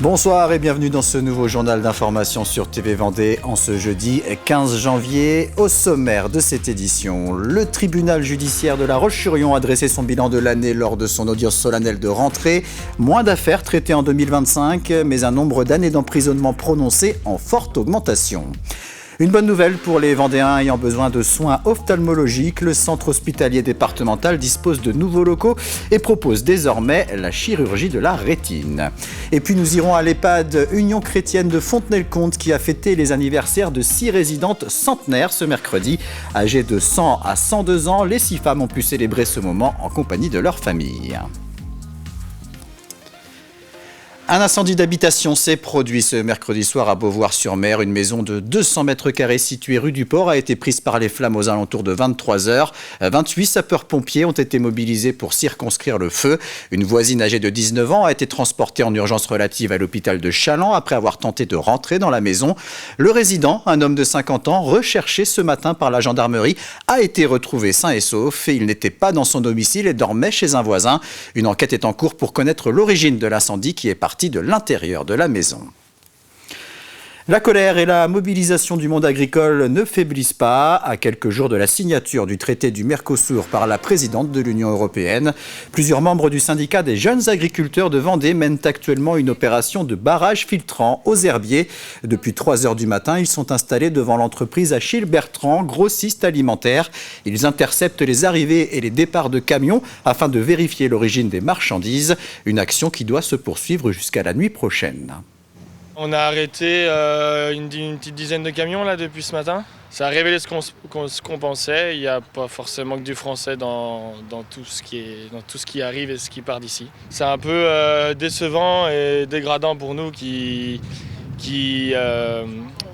Bonsoir et bienvenue dans ce nouveau journal d'information sur TV Vendée en ce jeudi 15 janvier. Au sommaire de cette édition, le tribunal judiciaire de La Roche-sur-Yon a dressé son bilan de l'année lors de son audience solennelle de rentrée. Moins d'affaires traitées en 2025, mais un nombre d'années d'emprisonnement prononcé en forte augmentation. Une bonne nouvelle pour les Vendéens ayant besoin de soins ophtalmologiques. Le centre hospitalier départemental dispose de nouveaux locaux et propose désormais la chirurgie de la rétine. Et puis nous irons à l'EHPAD Union chrétienne de Fontenay-le-Comte qui a fêté les anniversaires de 6 résidentes centenaires ce mercredi. Âgées de 100 à 102 ans, les 6 femmes ont pu célébrer ce moment en compagnie de leur famille. Un incendie d'habitation s'est produit ce mercredi soir à Beauvoir-sur-Mer. Une maison de 200 mètres carrés située rue du Port a été prise par les flammes aux alentours de 23 h. 28 sapeurs-pompiers ont été mobilisés pour circonscrire le feu. Une voisine âgée de 19 ans a été transportée en urgence relative à l'hôpital de Challans après avoir tenté de rentrer dans la maison. Le résident, un homme de 50 ans, recherché ce matin par la gendarmerie, a été retrouvé sain et sauf. Et il n'était pas dans son domicile et dormait chez un voisin. Une enquête est en cours pour connaître l'origine de l'incendie qui est parti de l'intérieur de la maison. La colère et la mobilisation du monde agricole ne faiblissent pas. À quelques jours de la signature du traité du Mercosur par la présidente de l'Union européenne, plusieurs membres du syndicat des jeunes agriculteurs de Vendée mènent actuellement une opération de barrage filtrant aux herbiers. Depuis 3 h du matin, ils sont installés devant l'entreprise Achille Bertrand, grossiste alimentaire. Ils interceptent les arrivées et les départs de camions afin de vérifier l'origine des marchandises. Une action qui doit se poursuivre jusqu'à la nuit prochaine. On a arrêté une petite dizaine de camions là depuis ce matin. Ça a révélé ce qu'on pensait. Il n'y a pas forcément que du français dans tout ce qui arrive et ce qui part d'ici. C'est un peu décevant et dégradant pour nous qui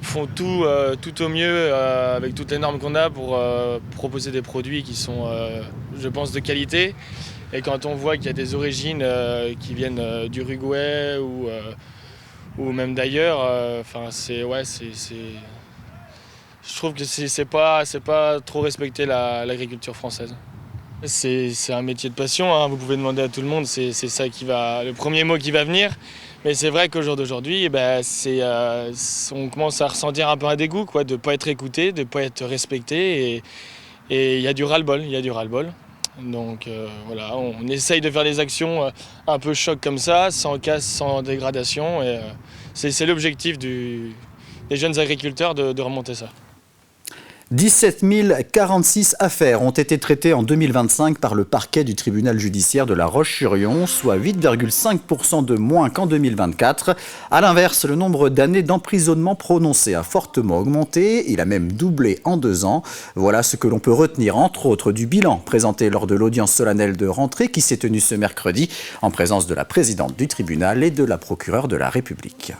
font tout au mieux avec toutes les normes qu'on a pour proposer des produits qui sont, je pense, de qualité. Et quand on voit qu'il y a des origines qui viennent d'Uruguay ou même d'ailleurs, je trouve que c'est pas trop respecter l'agriculture française. C'est un métier de passion, hein, vous pouvez demander à tout le monde, c'est ça le premier mot qui va venir. Mais c'est vrai qu'au jour d'aujourd'hui, on commence à ressentir un peu un dégoût, quoi, de ne pas être écouté, de ne pas être respecté. Et il y a du ras-le-bol, Donc voilà, on essaye de faire des actions un peu choc comme ça, sans casse, sans dégradation. Et c'est l'objectif des jeunes agriculteurs de remonter ça. 17 046 affaires ont été traitées en 2025 par le parquet du tribunal judiciaire de La Roche-sur-Yon, soit 8,5% de moins qu'en 2024. A l'inverse, le nombre d'années d'emprisonnement prononcées a fortement augmenté. Il a même doublé en 2 ans. Voilà ce que l'on peut retenir, entre autres, du bilan présenté lors de l'audience solennelle de rentrée qui s'est tenue ce mercredi en présence de la présidente du tribunal et de la procureure de la République.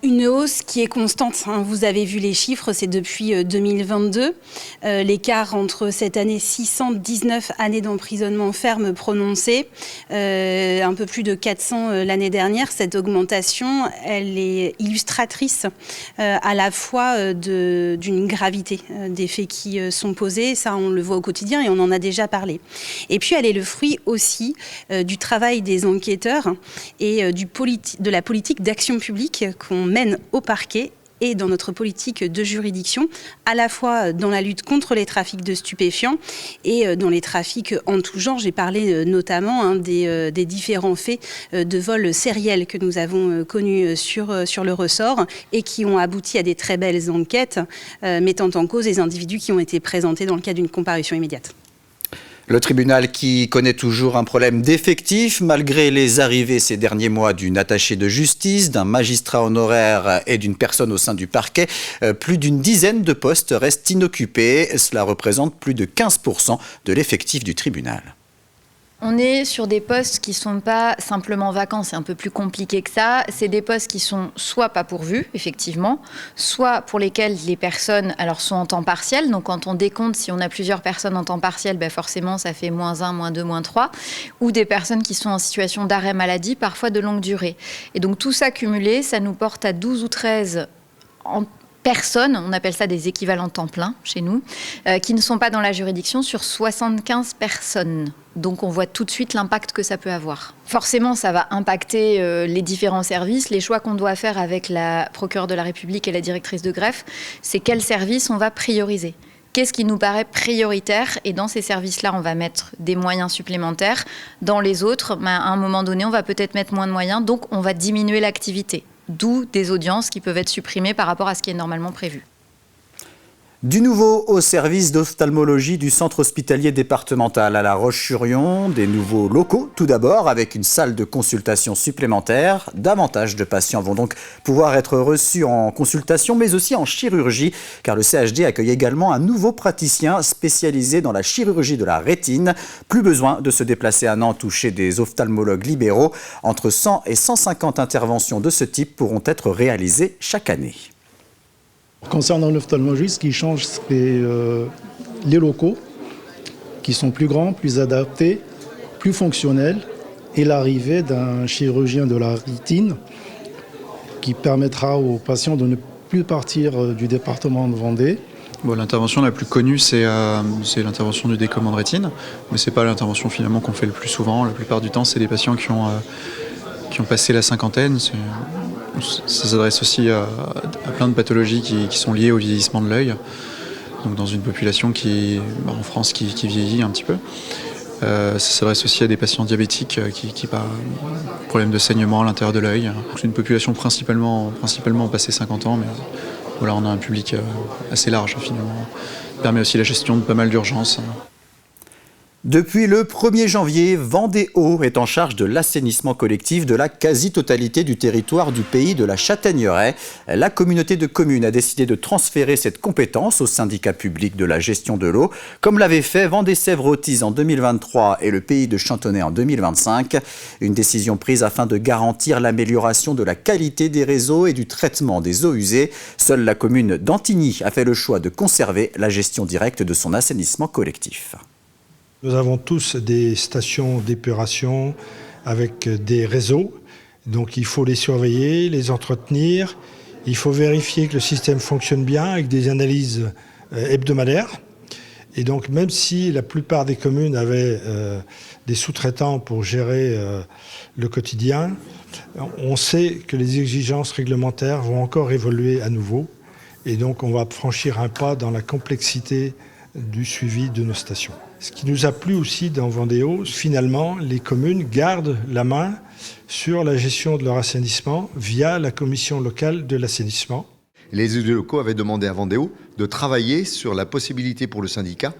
Une hausse qui est constante, hein. Vous avez vu les chiffres, c'est depuis 2022. L'écart entre cette année, 619 années d'emprisonnement ferme prononcées, un peu plus de 400 l'année dernière. Cette augmentation, elle est illustratrice à la fois d'une gravité des faits qui sont posés. Ça, on le voit au quotidien et on en a déjà parlé. Et puis, elle est le fruit aussi du travail des enquêteurs et de la politique d'action publique qu'on mène au parquet et dans notre politique de juridiction, à la fois dans la lutte contre les trafics de stupéfiants et dans les trafics en tout genre. J'ai parlé notamment des différents faits de vols sériels que nous avons connus sur le ressort et qui ont abouti à des très belles enquêtes mettant en cause les individus qui ont été présentés dans le cadre d'une comparution immédiate. Le tribunal qui connaît toujours un problème d'effectifs, malgré les arrivées ces derniers mois d'une attachée de justice, d'un magistrat honoraire et d'une personne au sein du parquet, plus d'une dizaine de postes restent inoccupés. Cela représente plus de 15% de l'effectif du tribunal. On est sur des postes qui ne sont pas simplement vacants, c'est un peu plus compliqué que ça. C'est des postes qui sont soit pas pourvus, effectivement, soit pour lesquels les personnes sont en temps partiel. Donc quand on décompte, si on a plusieurs personnes en temps partiel, forcément ça fait -1, -2, -3. Ou des personnes qui sont en situation d'arrêt maladie, parfois de longue durée. Et donc tout ça cumulé, ça nous porte à 12 ou 13 personnes, on appelle ça des équivalents temps plein chez nous, qui ne sont pas dans la juridiction sur 75 personnes. Donc on voit tout de suite l'impact que ça peut avoir. Forcément, ça va impacter les différents services. Les choix qu'on doit faire avec la procureure de la République et la directrice de greffe, c'est quel service on va prioriser. Qu'est-ce qui nous paraît prioritaire? Et dans ces services-là, on va mettre des moyens supplémentaires. Dans les autres, à un moment donné, on va peut-être mettre moins de moyens, donc on va diminuer l'activité. D'où des audiences qui peuvent être supprimées par rapport à ce qui est normalement prévu. Du nouveau au service d'ophtalmologie du centre hospitalier départemental à La Roche-sur-Yon, des nouveaux locaux tout d'abord avec une salle de consultation supplémentaire. Davantage de patients vont donc pouvoir être reçus en consultation mais aussi en chirurgie car le CHD accueille également un nouveau praticien spécialisé dans la chirurgie de la rétine. Plus besoin de se déplacer à Nantes ou chez des ophtalmologues libéraux. Entre 100 et 150 interventions de ce type pourront être réalisées chaque année. Concernant l'ophtalmologie, ce qui change, c'est les locaux qui sont plus grands, plus adaptés, plus fonctionnels et l'arrivée d'un chirurgien de la rétine qui permettra aux patients de ne plus partir du département de Vendée. Bon, l'intervention la plus connue, c'est l'intervention du décollement de rétine, mais ce n'est pas l'intervention finalement qu'on fait le plus souvent. La plupart du temps, c'est des patients qui ont passé la cinquantaine. Ça s'adresse aussi à plein de pathologies qui sont liées au vieillissement de l'œil. Donc dans une population en France qui vieillit un petit peu. Ça s'adresse aussi à des patients diabétiques qui par problème de saignement à l'intérieur de l'œil. C'est une population principalement passé 50 ans, mais voilà, on a un public assez large finalement. Ça permet aussi la gestion de pas mal d'urgences. Depuis le 1er janvier, Vendée Eau est en charge de l'assainissement collectif de la quasi-totalité du territoire du pays de la Châtaigneraie. La communauté de communes a décidé de transférer cette compétence au syndicat public de la gestion de l'eau, comme l'avaient fait Vendée-Sèvres-Authise en 2023 et le pays de Chantonnay en 2025. Une décision prise afin de garantir l'amélioration de la qualité des réseaux et du traitement des eaux usées. Seule la commune d'Antigny a fait le choix de conserver la gestion directe de son assainissement collectif. Nous avons tous des stations d'épuration avec des réseaux, donc il faut les surveiller, les entretenir, il faut vérifier que le système fonctionne bien avec des analyses hebdomadaires. Et donc même si la plupart des communes avaient des sous-traitants pour gérer le quotidien, on sait que les exigences réglementaires vont encore évoluer à nouveau et donc on va franchir un pas dans la complexité du suivi de nos stations. Ce qui nous a plu aussi dans Vendée Eau, finalement, les communes gardent la main sur la gestion de leur assainissement via la commission locale de l'assainissement. Les élus locaux avaient demandé à Vendée Eau de travailler sur la possibilité pour le syndicat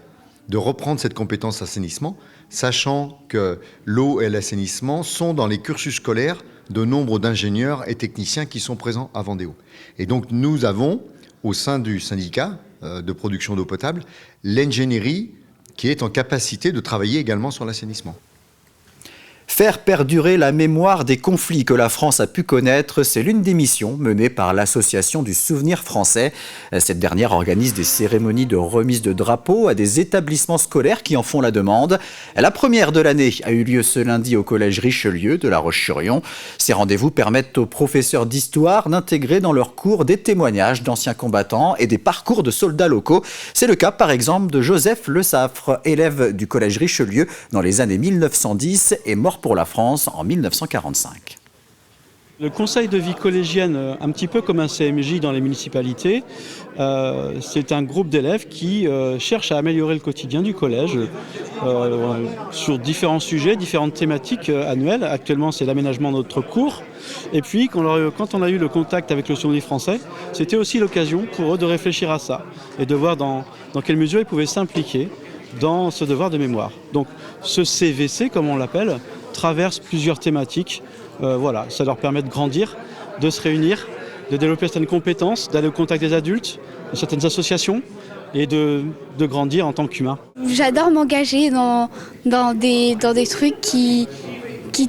de reprendre cette compétence assainissement, sachant que l'eau et l'assainissement sont dans les cursus scolaires de nombre d'ingénieurs et techniciens qui sont présents à Vendée Eau. Et donc nous avons, au sein du syndicat de production d'eau potable, l'ingénierie qui est en capacité de travailler également sur l'assainissement. Faire perdurer la mémoire des conflits que la France a pu connaître, c'est l'une des missions menées par l'Association du Souvenir français. Cette dernière organise des cérémonies de remise de drapeaux à des établissements scolaires qui en font la demande. La première de l'année a eu lieu ce lundi au collège Richelieu de La Roche-sur-Yon. Ces rendez-vous permettent aux professeurs d'histoire d'intégrer dans leurs cours des témoignages d'anciens combattants et des parcours de soldats locaux. C'est le cas par exemple de Joseph Le Saffre, élève du collège Richelieu dans les années 1910 et mort pour la France en 1945. Le conseil de vie collégienne, un petit peu comme un CMJ dans les municipalités, c'est un groupe d'élèves qui cherchent à améliorer le quotidien du collège sur différents sujets, différentes thématiques annuelles. Actuellement, c'est l'aménagement de notre cours. Et puis, quand on a eu le contact avec le souvenir français, c'était aussi l'occasion pour eux de réfléchir à ça et de voir dans quelle mesure ils pouvaient s'impliquer dans ce devoir de mémoire. Donc, ce CVC, comme on l'appelle, traverse plusieurs thématiques. Voilà, ça leur permet de grandir, de se réunir, de développer certaines compétences, d'aller au contact des adultes, de certaines associations et de grandir en tant qu'humain. J'adore m'engager dans des trucs qui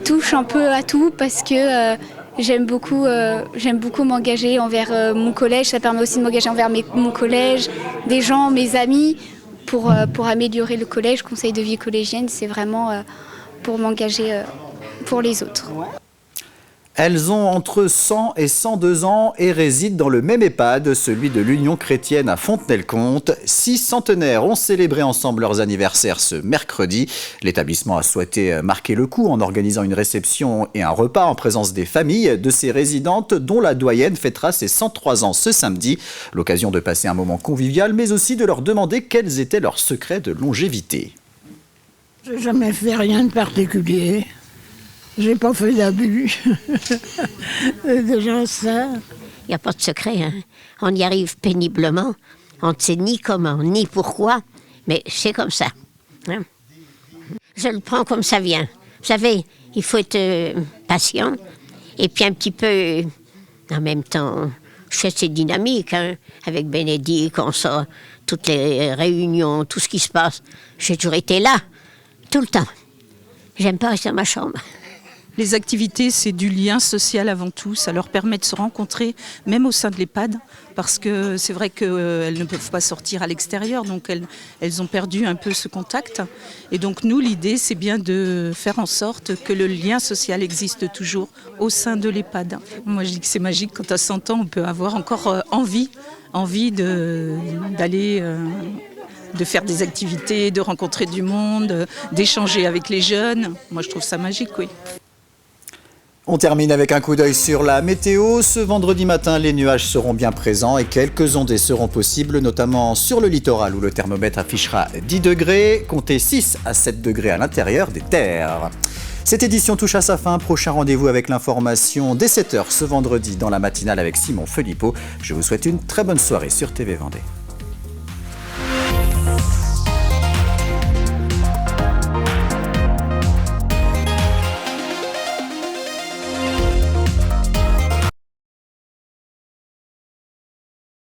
touchent un peu à tout parce que j'aime beaucoup m'engager envers mon collège. Ça permet aussi de m'engager envers mon collège, des gens, mes amis, pour améliorer le collège. Conseil de vie collégienne, c'est vraiment pour m'engager pour les autres. Elles ont entre 100 et 102 ans et résident dans le même EHPAD, celui de l'Union chrétienne à Fontenay-le-Comte. 6 centenaires ont célébré ensemble leurs anniversaires ce mercredi. L'établissement a souhaité marquer le coup en organisant une réception et un repas en présence des familles de ces résidentes, dont la doyenne fêtera ses 103 ans ce samedi. L'occasion de passer un moment convivial, mais aussi de leur demander quels étaient leurs secrets de longévité. Je n'ai jamais fait rien de particulier. J'ai pas fait d'abus. C'est déjà ça. Il n'y a pas de secret, hein. On y arrive péniblement. On ne sait ni comment, ni pourquoi, mais c'est comme ça. Hein. Je le prends comme ça vient. Vous savez, il faut être patient et puis un petit peu, en même temps, je fais cette dynamique, hein, avec Bénédicte, on sort toutes les réunions, tout ce qui se passe. J'ai toujours été là, tout le temps. J'aime pas rester dans ma chambre. Les activités, c'est du lien social avant tout. Ça leur permet de se rencontrer, même au sein de l'EHPAD, parce que c'est vrai qu'elles ne peuvent pas sortir à l'extérieur, donc elles ont perdu un peu ce contact. Et donc nous, l'idée, c'est bien de faire en sorte que le lien social existe toujours au sein de l'EHPAD. Moi, je dis que c'est magique. Quand à 100 ans, on peut avoir encore envie d'aller... de faire des activités, de rencontrer du monde, d'échanger avec les jeunes. Moi, je trouve ça magique, oui. On termine avec un coup d'œil sur la météo. Ce vendredi matin, les nuages seront bien présents et quelques ondées seront possibles, notamment sur le littoral où le thermomètre affichera 10 degrés, comptez 6 à 7 degrés à l'intérieur des terres. Cette édition touche à sa fin. Prochain rendez-vous avec l'information dès 7h ce vendredi dans la matinale avec Simon Philippot. Je vous souhaite une très bonne soirée sur TV Vendée.